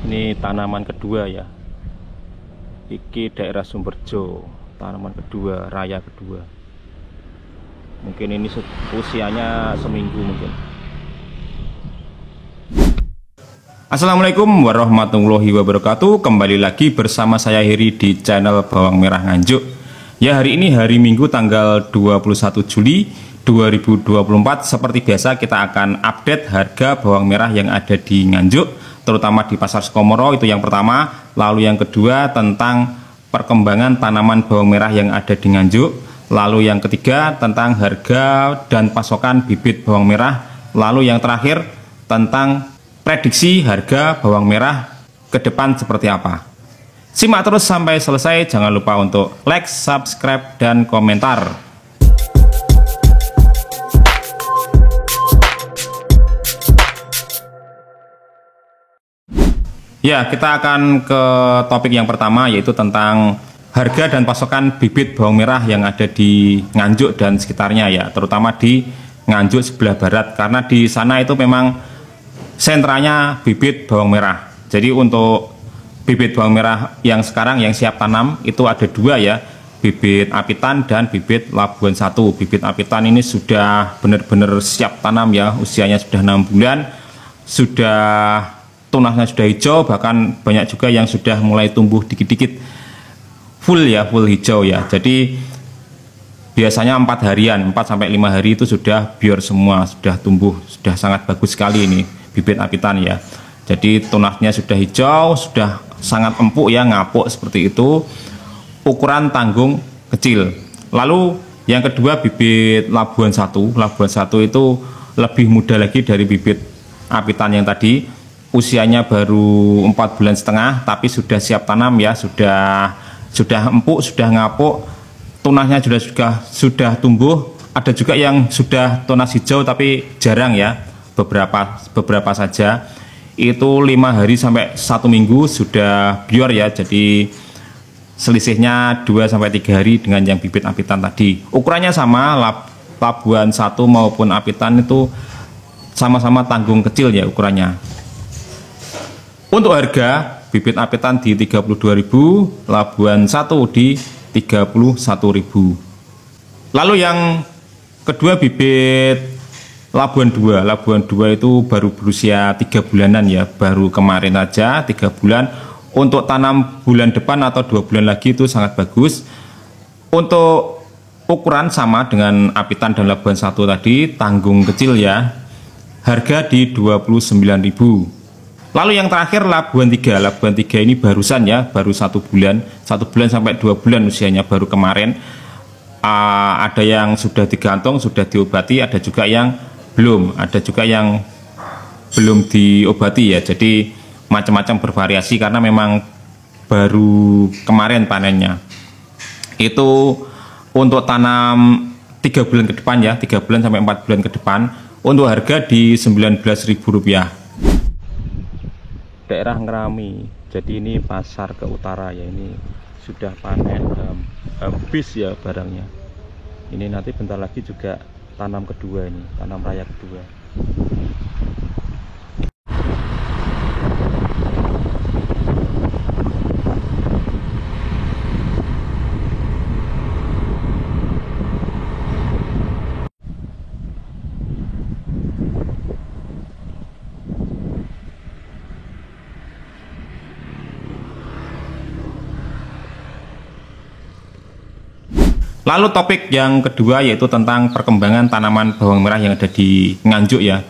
Ini tanaman kedua ya. Iki daerah Sumberjo, tanaman kedua, raya kedua. Mungkin ini usianya seminggu mungkin. Assalamualaikum warahmatullahi wabarakatuh. Kembali lagi bersama saya Heri di channel Bawang Merah Nganjuk. Ya, hari ini hari Minggu tanggal 21 Juli 2024. Seperti biasa kita akan update harga bawang merah yang ada di Nganjuk, terutama di Pasar Sukomoro. Itu yang pertama. Lalu yang kedua tentang perkembangan tanaman bawang merah yang ada di Nganjuk. Lalu yang ketiga tentang harga dan pasokan bibit bawang merah. Lalu yang terakhir tentang prediksi harga bawang merah ke depan seperti apa. Simak terus sampai selesai, jangan lupa untuk like, subscribe, dan komentar. Ya, kita akan ke topik yang pertama, yaitu tentang harga dan pasokan bibit bawang merah yang ada di Nganjuk dan sekitarnya ya, terutama di Nganjuk sebelah barat, karena di sana itu memang sentranya bibit bawang merah. Jadi untuk bibit bawang merah yang sekarang yang siap tanam itu ada dua ya, bibit apitan dan bibit Labuan 1. Bibit apitan ini sudah benar-benar siap tanam ya, usianya sudah 6 bulan, sudah tunasnya sudah hijau, bahkan banyak juga yang sudah mulai tumbuh dikit-dikit full ya, full hijau ya. Jadi biasanya 4 harian, 4 sampai 5 hari itu sudah biar semua, sudah tumbuh, sudah sangat bagus sekali ini bibit apitan ya. Jadi tunasnya sudah hijau, sudah sangat empuk ya, ngapuk seperti itu. Ukuran tanggung kecil. Lalu yang kedua bibit Labuan 1. Labuan 1 itu lebih muda lagi dari bibit apitan yang tadi. Usianya baru 4 bulan setengah, tapi sudah siap tanam ya, sudah empuk, sudah ngapuk, tunasnya sudah tumbuh. Ada juga yang sudah tunas hijau tapi jarang ya, beberapa saja. Itu 5 hari sampai 1 minggu sudah bior ya, jadi selisihnya 2 sampai 3 hari dengan yang bibit apitan tadi. Ukurannya sama, Labuan 1 maupun apitan itu sama-sama tanggung kecil ya ukurannya. Untuk harga bibit apitan di 32.000, Labuan 1 di 31.000. Lalu yang kedua bibit Labuan 2. Labuan 2 itu baru berusia 3 bulanan ya, baru kemarin aja 3 bulan. Untuk tanam bulan depan atau 2 bulan lagi itu sangat bagus. Untuk ukuran sama dengan apitan dan Labuan 1 tadi, tanggung kecil ya. Harga di 29.000. Lalu yang terakhir Labuan 3. Labuan 3 ini barusan ya, baru 1 bulan sampai 2 bulan usianya, baru kemarin. Ada yang sudah digantung, sudah diobati, ada juga yang belum, diobati ya. Jadi macam-macam bervariasi karena memang baru kemarin panennya. Itu untuk tanam 3 bulan ke depan ya, 3 bulan sampai 4 bulan ke depan. Untuk harga di Rp19.000. Daerah Ngerami, jadi ini pasar ke utara ya, ini sudah panen habis ya barangnya. Ini nanti bentar lagi juga tanam kedua, ini tanam raya kedua. Lalu topik yang kedua yaitu tentang perkembangan tanaman bawang merah yang ada di Nganjuk ya.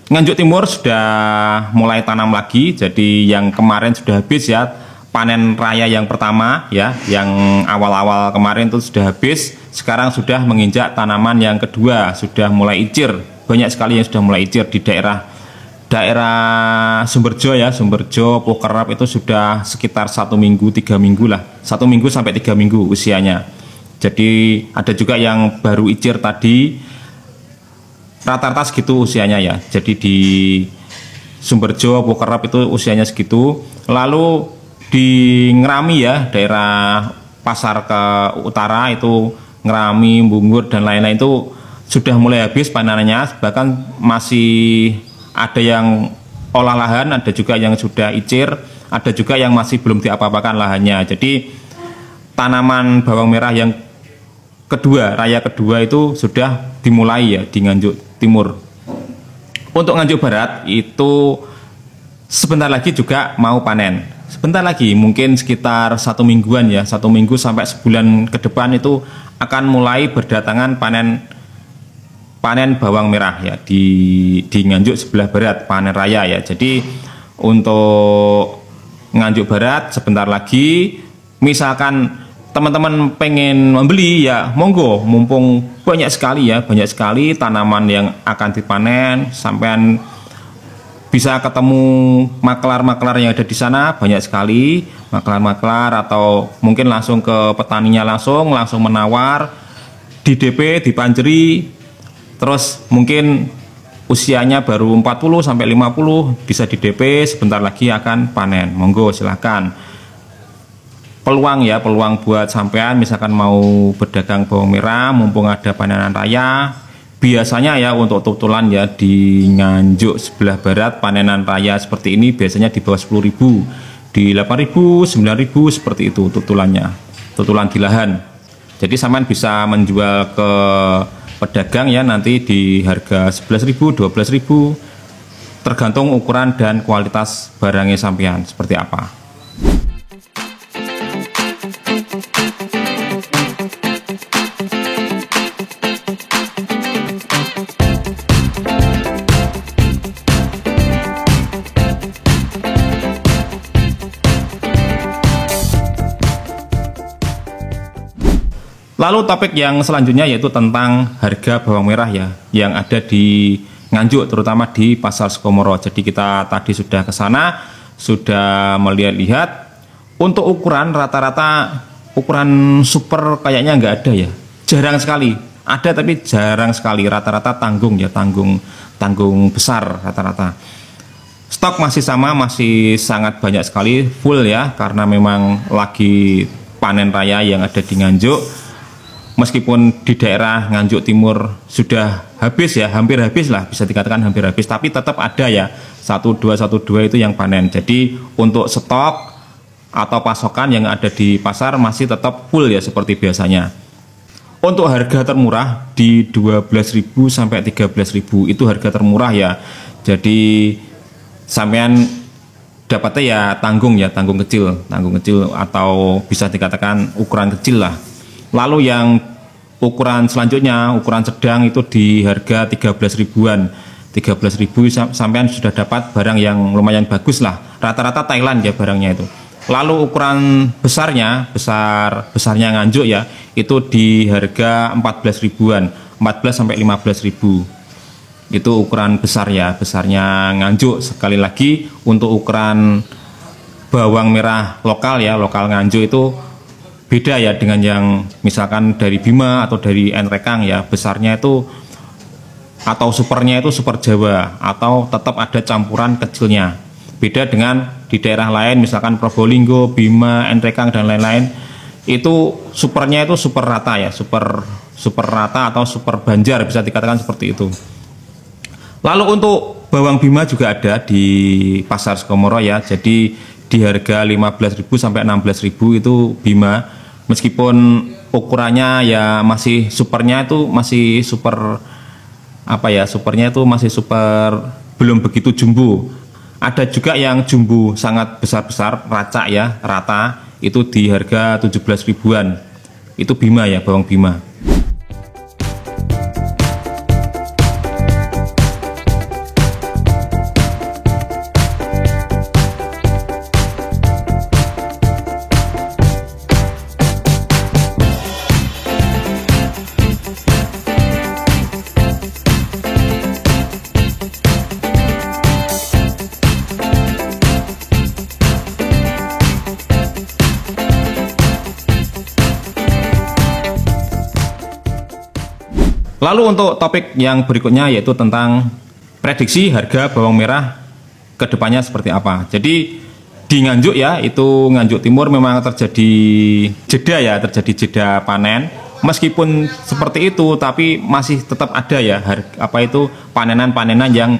Nganjuk Timur sudah mulai tanam lagi, jadi yang kemarin sudah habis ya, panen raya yang pertama ya, yang awal-awal kemarin itu sudah habis. Sekarang sudah menginjak tanaman yang kedua, sudah mulai icir. Banyak sekali yang sudah mulai icir di daerah Sumberjo ya, Sumberjo, Pokerap itu sudah sekitar 1 minggu, 3 minggu lah, 1 minggu sampai 3 minggu usianya. Jadi ada juga yang baru icir tadi, rata-rata segitu usianya ya. Jadi di Sumberjo, Pokerap itu usianya segitu. Lalu di Ngerami ya, daerah pasar ke utara itu Ngerami, Bungur dan lain-lain itu sudah mulai habis panenannya. Bahkan masih ada yang olah lahan, ada juga yang sudah icir, ada juga yang masih belum diapa-apakan lahannya. Jadi tanaman bawang merah yang kedua, raya kedua itu sudah dimulai ya di Nganjuk Timur. Untuk Nganjuk Barat itu sebentar lagi juga mau panen. Sebentar lagi, mungkin sekitar 1 mingguan ya, 1 minggu sampai sebulan ke depan itu akan mulai berdatangan panen bawang merah ya di Nganjuk sebelah barat, panen raya ya. Jadi untuk Nganjuk Barat sebentar lagi, misalkan teman-teman pengen membeli ya monggo, mumpung banyak sekali tanaman yang akan dipanen, sampean bisa ketemu maklar-maklar yang ada di sana, banyak sekali maklar-maklar, atau mungkin langsung ke petaninya langsung menawar di DP, dipanjeri, terus mungkin usianya baru 40 sampai 50 bisa di DP, sebentar lagi akan panen. Monggo silahkan. Peluang buat sampean misalkan mau berdagang bawang merah mumpung ada panenan raya. Biasanya ya untuk tutulan ya di Nganjuk sebelah barat panenan raya seperti ini biasanya di bawah 10.000, di 8.000, 9.000 seperti itu tutulannya, tutulan di lahan. Jadi sampean bisa menjual ke pedagang ya nanti di harga 11.000, 12.000 tergantung ukuran dan kualitas barangnya sampean seperti apa. Lalu topik yang selanjutnya yaitu tentang harga bawang merah ya yang ada di Nganjuk, terutama di Pasar Sukomoro. Jadi kita tadi sudah ke sana, sudah melihat-lihat. Untuk ukuran rata-rata ukuran super kayaknya nggak ada ya, jarang sekali. Ada tapi jarang sekali. Rata-rata tanggung besar rata-rata. Stok masih sama, masih sangat banyak sekali, full ya, karena memang lagi panen raya yang ada di Nganjuk. Meskipun di daerah Nganjuk Timur sudah habis ya, hampir habis lah, bisa dikatakan hampir habis, tapi tetap ada ya 1212 itu yang panen. Jadi untuk stok atau pasokan yang ada di pasar masih tetap full ya seperti biasanya. Untuk harga termurah di 12.000 sampai 13.000 itu harga termurah ya. Jadi sampean dapatnya ya tanggung kecil atau bisa dikatakan ukuran kecil lah. Lalu yang ukuran selanjutnya, ukuran sedang itu di harga 13.000-an. 13.000 sampean sudah dapat barang yang lumayan bagus lah. Rata-rata Thailand ya barangnya itu. Lalu ukuran besarnya Nganjuk ya, itu di harga 14.000-an, 14 sampai 15.000. Itu ukuran besar ya, besarnya Nganjuk. Sekali lagi untuk ukuran bawang merah lokal ya, lokal Nganjuk itu beda ya dengan yang misalkan dari Bima atau dari Nrekang ya, besarnya itu atau supernya itu super Jawa atau tetap ada campuran kecilnya. Beda dengan di daerah lain misalkan Probolinggo, Bima, Nrekang dan lain-lain, itu supernya itu super rata ya, super rata atau super Banjar bisa dikatakan seperti itu. Lalu untuk bawang Bima juga ada di Pasar Sukomoro ya, jadi di harga 15.000 sampai 16.000 itu Bima. Meskipun ukurannya ya masih supernya itu masih super supernya itu masih super, belum begitu jumbo. Ada juga yang jumbo sangat besar-besar, racak ya, rata, itu di harga 17.000-an. Itu Bima ya, bawang Bima. Lalu untuk topik yang berikutnya yaitu tentang prediksi harga bawang merah ke depannya seperti apa. Jadi di Nganjuk ya, itu Nganjuk Timur memang terjadi jeda panen. Meskipun seperti itu tapi masih tetap ada ya panenan-panenan yang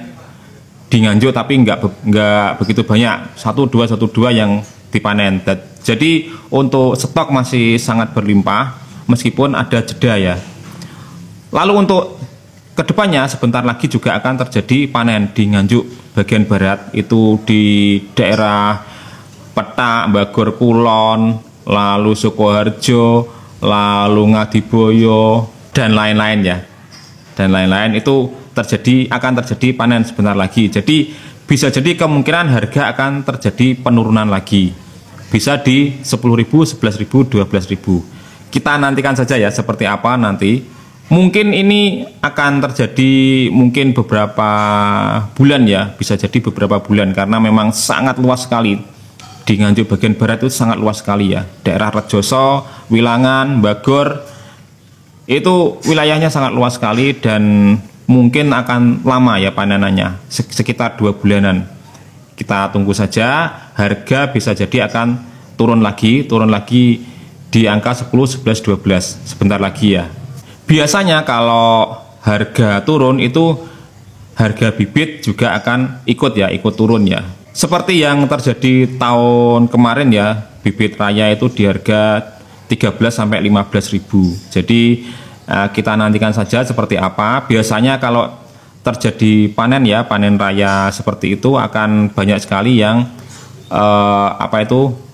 di Nganjuk tapi nggak begitu banyak, 1-2 yang dipanen. Jadi untuk stok masih sangat berlimpah meskipun ada jeda ya. Lalu untuk kedepannya sebentar lagi juga akan terjadi panen di Nganjuk bagian barat, itu di daerah Petak, Bagor Kulon, lalu Sukoharjo, lalu Ngadiboyo dan lain-lain ya. Dan lain-lain itu akan terjadi panen sebentar lagi. Jadi bisa jadi kemungkinan harga akan terjadi penurunan lagi. Bisa di 10.000, 11.000, 12.000. Kita nantikan saja ya seperti apa nanti. Mungkin ini akan terjadi mungkin beberapa bulan ya, bisa jadi beberapa bulan karena memang sangat luas sekali. Di Nganjuk bagian barat itu sangat luas sekali ya. Daerah Rejoso, Wilangan, Bagor itu wilayahnya sangat luas sekali dan mungkin akan lama ya panenannya, sekitar 2 bulanan. Kita tunggu saja, harga bisa jadi akan turun lagi di angka 10, 11, 12 sebentar lagi ya. Biasanya kalau harga turun itu harga bibit juga akan ikut turun ya. Seperti yang terjadi tahun kemarin ya, bibit raya itu di harga 13 sampai 15.000. Jadi kita nantikan saja seperti apa. Biasanya kalau terjadi panen ya, panen raya seperti itu akan banyak sekali yang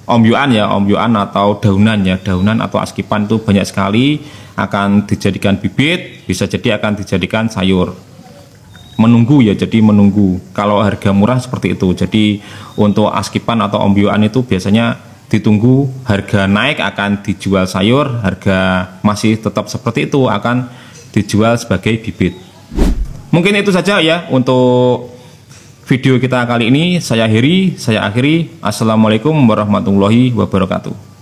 ombyoan atau daunan atau askipan itu banyak sekali akan dijadikan bibit, bisa jadi akan dijadikan sayur. Menunggu ya, jadi menunggu. Kalau harga murah seperti itu. Jadi untuk askipan atau ombyoan itu biasanya ditunggu harga naik akan dijual sayur, harga masih tetap seperti itu akan dijual sebagai bibit. Mungkin itu saja ya untuk video kita kali ini. Saya akhiri. Assalamualaikum warahmatullahi wabarakatuh.